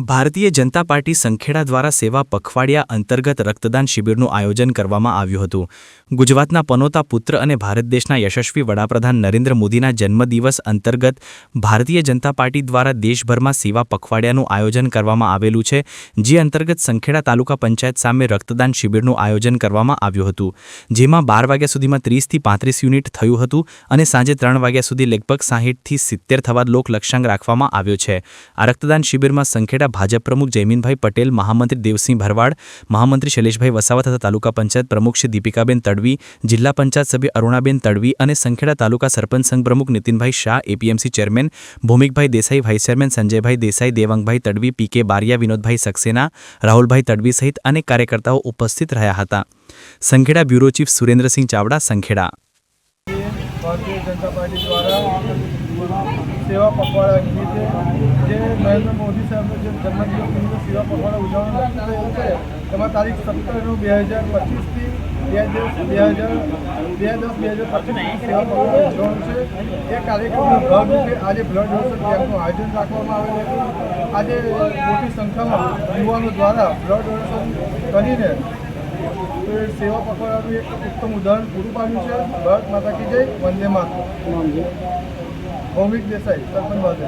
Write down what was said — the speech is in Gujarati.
ભારતીય જનતા પાર્ટી સંખેડા દ્વારા સેવા પખવાડિયા અંતર્ગત રક્તદાન શિબિરનું આયોજન કરવામાં આવ્યું હતું। ગુજરાતના પનોતા પુત્ર અને ભારત દેશના યશસ્વી વડાપ્રધાન નરેન્દ્ર મોદીના જન્મદિવસ અંતર્ગત ભારતીય જનતા પાર્ટી દ્વારા દેશભરમાં સેવા પખવાડિયાનું આયોજન કરવામાં આવેલું છે, જે અંતર્ગત સંખેડા તાલુકા પંચાયત સામે રક્તદાન શિબિરનું આયોજન કરવામાં આવ્યું હતું, જેમાં 12 વાગ્યા સુધીમાં 30 થી 35 યુનિટ થયું હતું અને સાંજે 3 વાગ્યા સુધી લગભગ 60 થી 70 થવા લોક લક્ષ્યાંક રાખવામાં આવ્યો છે। આ રક્તદાન શિબિરમાં સંખેડા ભાજપ પ્રમુખ જયમીનભાઈ પટેલ, મહામંત્રી દેવસિંહ ભરવાડ, મહામંત્રી શૈલેષભાઈ વસાવા તથા તાલુકા પંચાયત પ્રમુખ શ્રી દીપિકાબેન તડવી, જિલ્લા પંચાયત સભ્ય અરુણાબેન તડવી અને સંખેડા તાલુકા સરપંચ સંઘ પ્રમુખ Nitinbhai Shah, APMC chairman Bhaumikbhai Desai, vice chairman Sanjaybhai Desai, Devangbhai Tadvi, PK Baria, Vinodbhai Saxena, Rahulbhai Tadvi સહિત અનેક કાર્યકર્તાઓ ઉપસ્થિત રહ્યા હતા। Sankheda bureau chief Surendrasinh Chavda, Sankheda. Bharatiya Janata party द्वारा सेवा पखवाड़ा निमित्ते जे नरेंद्र मोदी साहब जो जन्मदिवस निमित्ते सेवा पखवाड़ा उजवણી નક્કી થયેલ છે, એમાં તારીખ 17/9/2025 થી 2/10/2025 સેવા પખવાડા ઉજવણી છે। એ કાર્યક્રમનો ભાગરૂપે આજે બ્લડ ડોનેશન કેમ્પનું આયોજન રાખવામાં આવેલું હતું। આજે મોટી સંખ્યામાં યુવાનો દ્વારા બ્લડ ડોનેશન કરીને सेवा पखवाड़ा एक उत्तम उदाहरण पूરું પાડ્યું છે। ભારત માતા કી જય, વંદે માતરમ। ભૌમિક દેસાઈ, સરપંચ ભાજપ।